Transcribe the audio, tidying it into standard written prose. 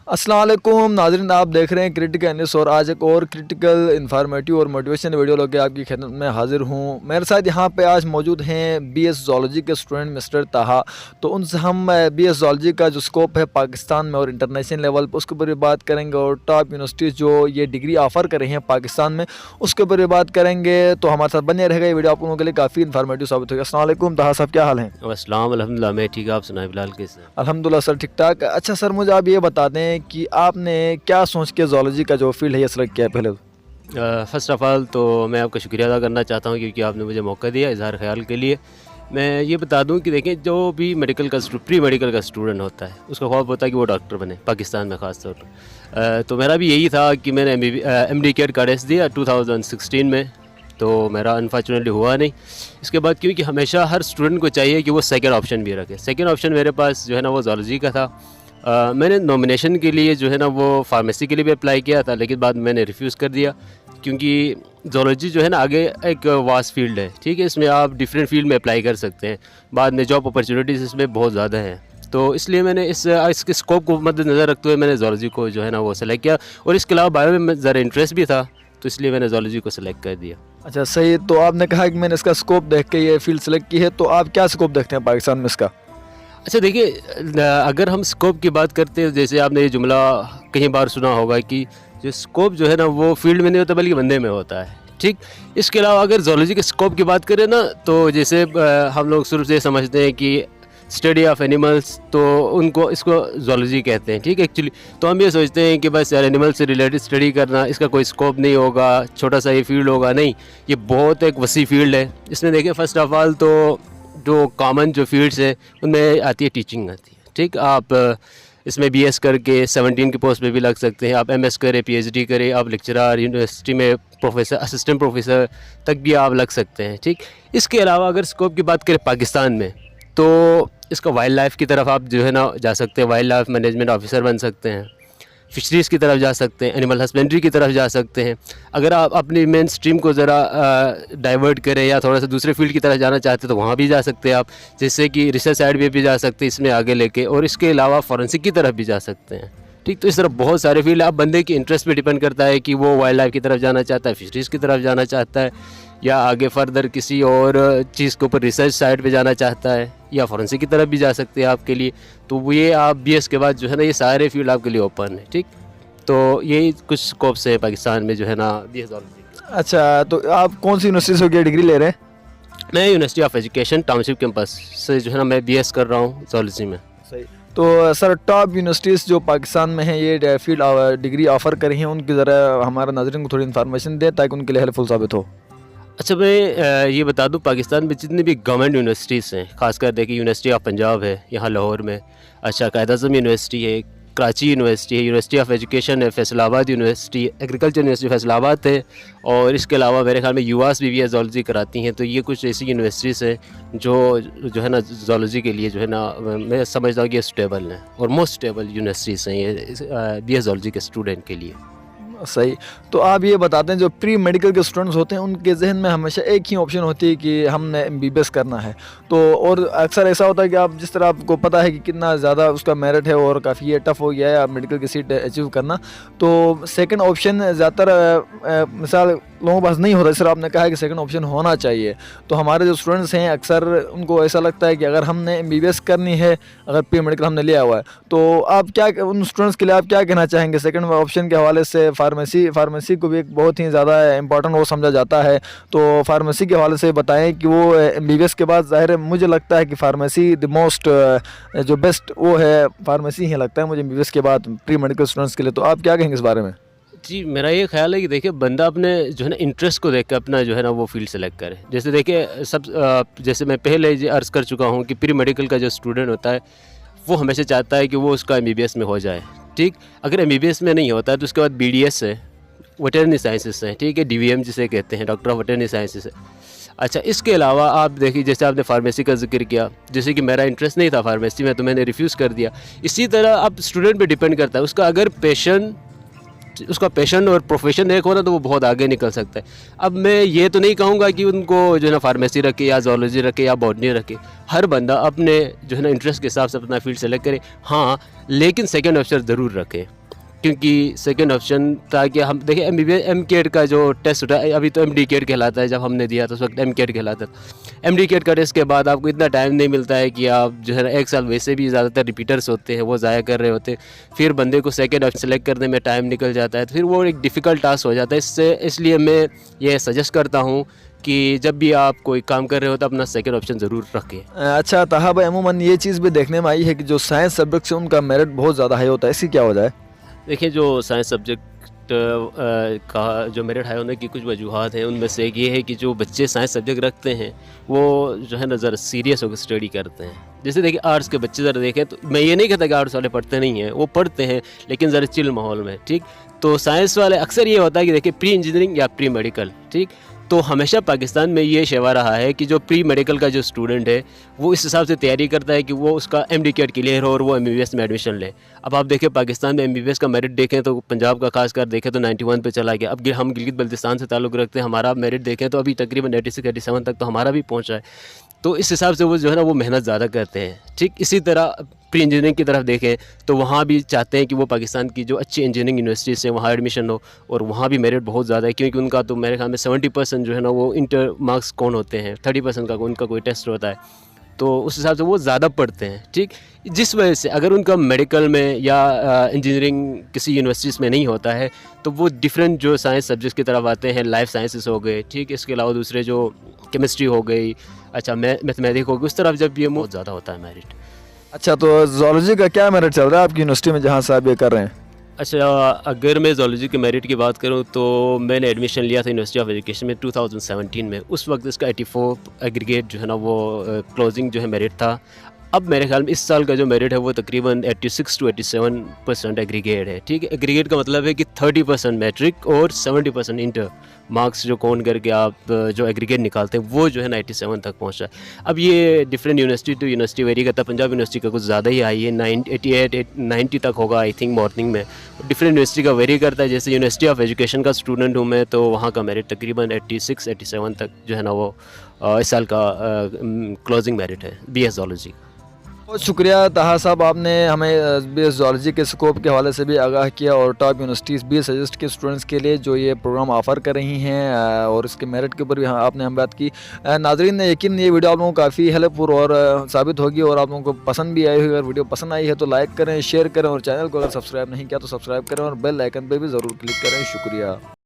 अस्सलाम वालेकुम नाज़रीन, आप देख रहे हैं क्रिटिकल एनालिसिस और आज एक और क्रिटिकल इन्फॉर्मेटिव और मोटिवेशन वीडियो लेकर आपकी खिदमत में हाजिर हूँ। मेरे साथ यहाँ पे आज मौजूद हैं बीएस ज़ूलॉजी के स्टूडेंट मिस्टर ताहा। तो उनसे हम बीएस ज़ूलॉजी का जो स्कोप है पाकिस्तान में और इंटरनेशनल लेवल पर उसके ऊपर भी बात करेंगे और टॉप यूनिवर्सिटीज़ जो ये डिग्री ऑफ़र कर रही हैं पाकिस्तान में उसके ऊपर भी बात करेंगे। तो हमारे साथ बने रहेगा, ये वीडियो आप लोगों के लिए काफ़ी इन्फॉर्मेटिव साबित होगा। अस्सलाम वालेकुम ताहा साहब, क्या हाल है? अस्सलाम अल्हम्दुलिल्लाह, मैं ठीक। आप सुनाए बिलाल, कैसे हैं? अल्हम्दुलिल्लाह सर, ठीक ठाक। अच्छा सर, मुझे आप ये बता दें कि आपने क्या सोच के ज़ूलॉजी का जो फील्ड है ये सेलेक्ट किया है पहले? फ़र्स्ट ऑफ़ ऑल तो मैं आपका शुक्रिया अदा करना चाहता हूँ क्योंकि आपने मुझे मौका दिया इज़हार ख़्याल के लिए। मैं ये बता दूँ कि देखें, जो भी प्री मेडिकल का स्टूडेंट होता है उसका ख्वाब होता है कि वो डॉक्टर बने, पाकिस्तान में ख़ास तौर पर। तो मेरा भी यही था कि मैंने MD कैट का टेस्ट दिया 2016 में, तो मेरा अनफॉर्चुनेटली हुआ नहीं। इसके बाद क्योंकि हमेशा हर स्टूडेंट को चाहिए कि वो सेकंड ऑप्शन भी रखे। सेकंड ऑप्शन मेरे पास जो है ना वो ज़ूलॉजी का था। मैंने नॉमिनेशन के लिए जो है ना वो फार्मेसी के लिए भी अप्लाई किया था, लेकिन बाद में मैंने रिफ्यूज़ कर दिया क्योंकि ज़ूलॉजी जो है ना आगे एक वास्ट फील्ड है, ठीक है। इसमें आप डिफरेंट फील्ड में अप्लाई कर सकते हैं, बाद में जॉब अपॉर्चुनिटीज़ इसमें बहुत ज़्यादा हैं। तो इसलिए मैंने इसके स्कोप को मद्देनज़र रखते हुए मैंने ज़ूलॉजी को जो है ना वो सेलेक्ट किया, और इसके अलावा बायो में ज़रा इंटरेस्ट भी था, तो इसलिए मैंने ज़ूलॉजी को सिलेक्ट कर दिया। अच्छा सही। तो आपने कहा कि मैंने इसका स्कोप देख के ये फील्ड सेलेक्ट की है, तो आप क्या स्कोप देखते हैं पाकिस्तान में इसका? अच्छा देखिए, अगर हम स्कोप की बात करते हैं, जैसे आपने ये जुमला कई बार सुना होगा कि जो स्कोप जो है ना वो फील्ड में नहीं होता बल्कि बंदे में होता है, ठीक। इसके अलावा अगर ज़ूलॉजी के स्कोप की बात करें ना, तो जैसे हम लोग शुरू से समझते हैं कि स्टडी ऑफ एनिमल्स, तो उनको इसको ज़ूलॉजी कहते हैं, ठीक है एक्चुअली। तो हम ये सोचते हैं कि बस यार एनिमल से रिलेटेड स्टडी करना, इसका कोई स्कोप नहीं होगा, छोटा सा ये फील्ड होगा। नहीं, ये बहुत एक वसी फील्ड है। इसमें देखिए फ़र्स्ट ऑफ़ ऑल तो जो कॉमन जो फील्ड्स है उनमें आती है टीचिंग आती है, ठीक। आप इसमें BS करके 17 की पोस्ट पे भी लग सकते हैं, आप MS करें, PhD करें, आप लेक्चरर यूनिवर्सिटी में प्रोफेसर, असिस्टेंट प्रोफेसर तक भी आप लग सकते हैं, ठीक। इसके अलावा अगर स्कोप की बात करें पाकिस्तान में, तो इसका वाइल्ड लाइफ की तरफ आप जो है ना जा सकते हैं, वाइल्ड लाइफ मैनेजमेंट ऑफिसर बन सकते हैं, फिशरीज़ की तरफ जा सकते हैं, एनिमल हस्बेंड्री की तरफ जा सकते हैं। अगर आप अपनी मेन स्ट्रीम को ज़रा डाइवर्ट करें या थोड़ा सा दूसरे फील्ड की तरफ जाना चाहते हैं तो वहाँ भी जा सकते हैं आप, जैसे कि रिसर्च साइड में भी जा सकते हैं इसमें आगे लेके, और इसके अलावा फॉरेंसिक की तरफ भी जा सकते हैं, ठीक। तो इस तरह बहुत सारे फील्ड, आप बंदे की इंटरेस्ट पे डिपेंड करता है कि वो वाइल्ड लाइफ की तरफ जाना चाहता है, फिशरीज़ की तरफ जाना चाहता है, या आगे फर्दर किसी और चीज़ के ऊपर रिसर्च साइड पे जाना चाहता है, या फॉरेंसिक की तरफ भी जा सकते हैं आपके लिए। तो ये आप BS के बाद जो है ना ये सारे फील्ड आपके लिए ओपन है, ठीक। तो यही कुछ स्कोप्स है पाकिस्तान में जो है ना BS ज़ूलॉजी। अच्छा, तो आप कौन सी यूनिवर्सिटी से होकर डिग्री ले रहे हैं? मैं university of education township campus से जो है ना मैं BS कर रहा हूँ ज़ूलॉजी में। सही। तो सर, टॉप यूनिवर्सिटीज़ जो पाकिस्तान में हैं ये फील्ड डिग्री ऑफ़र कर रही हैं, उनकी ज़रा हमारे नाज़रीन को थोड़ी इन्फॉर्मेशन दें ताकि उनके लिए हेल्पफुल साबित हो। अच्छा, मैं ये बता दूँ, पाकिस्तान में जितनी भी गवर्नमेंट यूनिवर्सिटीज़ हैं, खासकर देखिए यूनिवर्सिटी ऑफ पंजाब है यहाँ लाहौर में, अच्छा कायद-ए-आज़म यूनिवर्सिटी है, कराची यूनिवर्सिटी है, यूनिवर्सिटी ऑफ एजुकेशन है, Faisalabad university, agriculture university Faisalabad है, और इसके अलावा मेरे ख्याल में UAS भी BS ज़ूलॉजी कराती हैं। तो ये कुछ ऐसी यूनिवर्सिटीज़ हैं जो है ना ज़ूलॉजी के लिए जो है ना मैं समझता हूँ कि ये सुटेबल हैं, और मोस्ट सुटेबल यूनिवर्सिटीज़ हैं ये BS ज़ूलॉजी के स्टूडेंट के लिए। सही। तो आप ये बताते हैं जो प्री मेडिकल के स्टूडेंट्स होते हैं उनके जहन में हमेशा एक ही ऑप्शन होती है कि हमने MBBS करना है। तो और अक्सर ऐसा होता है कि आप जिस तरह आपको पता है कि कितना ज़्यादा उसका मेरिट है और काफ़ी ये टफ़ हो गया है आप मेडिकल की सीट अचीव करना, तो सेकंड ऑप्शन ज़्यादातर मिसाल लोगों के पास नहीं होता। सर आपने कहा कि सेकंड ऑप्शन होना चाहिए। तो हमारे जो स्टूडेंट्स हैं अक्सर उनको ऐसा लगता है कि अगर हमने MBBS करनी है, अगर प्री मेडिकल हमने लिया हुआ है, तो आप क्या उन स्टूडेंट्स के लिए आप क्या कहना चाहेंगे सेकंड ऑप्शन के हवाले से? फार्मेसी को भी एक बहुत ही ज़्यादा इंपॉर्टेंट वो समझा जाता है, तो फार्मेसी के हवाले से बताएं कि वो MBBS के बाद ज़ाहिर है मुझे लगता है कि फार्मेसी द मोस्ट जो बेस्ट वो है, फार्मेसी ही लगता है मुझे MBBS के बाद प्री मेडिकल स्टूडेंट्स के लिए। तो आप क्या कहेंगे इस बारे में? जी, मेरा ये ख़्याल है कि देखिए बंदा अपने जो है ना इंटरेस्ट को देख के अपना जो है ना वो फील्ड सेलेक्ट करे। जैसे देखिए जैसे मैं पहले ये अर्ज़ कर चुका हूँ कि प्री मेडिकल का जो स्टूडेंट होता है वो हमेशा चाहता है कि वो उसका MBBS में हो जाए, ठीक। अगर MBBS में नहीं होता है तो उसके बाद BDS है, वेटरनरी साइंसेस है, ठीक है, DVM जिसे कहते हैं, डॉक्टर ऑफ वेटरनरी साइंसेस है। अच्छा, इसके अलावा आप देखिए जैसे आपने फार्मेसी का जिक्र किया, जैसे कि मेरा इंटरेस्ट नहीं था फार्मेसी में तो मैंने रिफ्यूज़ कर दिया। इसी तरह अब स्टूडेंट पे डिपेंड करता है उसका अगर पैशन उसका पैशन और प्रोफेशन एक हो ना तो वो बहुत आगे निकल सकता है। अब मैं ये तो नहीं कहूँगा कि उनको जो है ना फार्मेसी रखे या जोलॉजी रखे या बॉटनी रखे, हर बंदा अपने जो है ना इंटरेस्ट के हिसाब से अपना फील्ड सेलेक्ट करे। हाँ, लेकिन सेकेंड ऑप्शन ज़रूर रखें, क्योंकि सेकंड ऑप्शन ताकि हम देखिए MBBS MCAT का जो टेस्ट होता है, अभी तो MD-CAT कहलाता है, जब हमने दिया था उस वक्त MCAT कहलाता था। MD-CAT का टेस्ट के बाद आपको इतना टाइम नहीं मिलता है कि आप जो है ना 1 साल, वैसे भी ज़्यादातर रिपीटर्स होते हैं वो ज़ाया कर रहे होते हैं, फिर बंदे को सेकंड ऑप्शन सेलेक्ट करने में टाइम निकल जाता है, तो फिर वो एक डिफ़िकल्ट टास्क हो जाता है। इसलिए मैं ये सजेस्ट करता हूँ कि जब भी आप कोई काम कर रहे हो तो अपना सेकंड ऑप्शन ज़रूर रखें। अच्छा ताहा भाई, अमूमन ये चीज़ भी देखने में आई है कि जो साइंस सब्जेक्ट से उनका मेरिट बहुत ज़्यादा हाई होता है, इसकी क्या वजह है? देखिए, जो साइंस सब्जेक्ट का जो मेरिट हाई होने की कुछ वजूहत हैं, उनमें से एक ये है कि जो बच्चे साइंस सब्जेक्ट रखते हैं वो जो है ना ज़रा सीरियस होकर स्टडी करते हैं। जैसे देखिए आर्ट्स के बच्चे ज़रा देखें, तो मैं ये नहीं कहता कि आर्ट्स वाले पढ़ते नहीं हैं, वो पढ़ते हैं लेकिन ज़रा चिल माहौल में, ठीक। तो साइंस वाले अक्सर ये होता है कि देखिए प्री इंजीनियरिंग या प्री मेडिकल, ठीक। तो हमेशा पाकिस्तान में ये शेवा रहा है कि जो प्री मेडिकल का जो स्टूडेंट है वो इस हिसाब से तैयारी करता है कि वो उसका MD-CAT क्लियर हो और वो MBBS में एडमिशन ले। अब आप देखें पाकिस्तान में MBBS का मेरिट देखें तो पंजाब का खासकर देखें तो 91 पे चला गया। अब हम गिलगित बल्तिस्तान से ताल्लुक़ रखते हैं, हमारा मेरिट देखें तो अभी तकरीबन 86-87 तक तो हमारा भी पहुँचा है। तो इस हिसाब से वो जो है ना वो मेहनत ज़्यादा करते हैं, ठीक। इसी तरह प्री इंजीनियरिंग की तरफ देखें तो वहाँ भी चाहते हैं कि वो पाकिस्तान की जो अच्छी इंजीनियरिंग यूनिवर्सिटीज़ से वहाँ एडमिशन हो, और वहाँ भी मेरिट बहुत ज़्यादा है, क्योंकि उनका तो मेरे ख्याल में 70% जो है ना वो इंटर मार्क्स कौन होते हैं, 30% का उनका कोई टेस्ट होता है, तो उस हिसाब से वो ज़्यादा पढ़ते हैं, ठीक। जिस वजह से अगर उनका मेडिकल में या इंजीनियरिंग किसी यूनिवर्सिटीज़ में नहीं होता है तो वो डिफरेंट जो साइंस सब्जेक्ट्स की तरफ आते हैं, लाइफ साइंसेस हो गए, ठीक। इसके अलावा दूसरे जो केमिस्ट्री हो गई, अच्छा मैथमेटिक्स हो गई, उस तरफ जब ये बहुत ज़्यादा होता है मेरिट। अच्छा, तो जोलॉजी का क्या मेरिट चल रहा है आपकी यूनिवर्सिटी में जहाँ से आप ये कर रहे हैं? अच्छा, अगर मैं ज़ूलॉजी के मेरिट की बात करूं तो मैंने एडमिशन लिया था यूनिवर्सिटी ऑफ एजुकेशन में 2017 में। उस वक्त इसका 84 एग्रीगेट जो है ना वो क्लोजिंग जो है मेरिट था। अब मेरे ख्याल में इस साल का जो मेरिट है वो तकरीबन 86 to 87% एग्रीगेट है, ठीक है। एग्रीगेट का मतलब है कि 30% मैट्रिक और 70% इंटर मार्क्स जो काउंट करके आप जो एग्रीगेट निकालते हैं वो जो है 97 तक पहुंचा है। अब ये different university to university vary करता है। पंजाब यूनिवर्सिटी का कुछ ज़्यादा ही हाई है, 88-90 तक होगा आई थिंक मॉर्निंग में। डिफरेंट यूनिवर्सिटी का वेरी करता है। जैसे यूनिवर्सिटी ऑफ एजुकेशन का स्टूडेंट हूँ मैं, तो वहाँ का मेरिट तकरीबन 86-87 तक जो है ना वो इस साल का क्लोजिंग मेरिट है BS ज़ूलॉजी। बहुत शुक्रिया ताहा साहब, आपने हमें BS ज़ूलॉजी के स्कोप के हवाले से भी आगाह किया और टॉप यूनिवर्सिटीज़ भी सजेस्ट की स्टूडेंट्स के लिए जो ये प्रोग्राम ऑफ़र कर रही हैं, और इसके मेरिट के ऊपर भी आपने हम बात की। नाज़रीन, यकीन ये वीडियो आप लोगों को काफ़ी हेल्पफुल और साबित होगी और आप लोगों को पसंद भी आई होगी। अगर वीडियो पसंद आई है तो लाइक करें, शेयर करें, और चैनल को अगर सब्सक्राइब नहीं किया तो सब्सक्राइब करें और बेल आइकन पर भी ज़रूर क्लिक करें। शुक्रिया।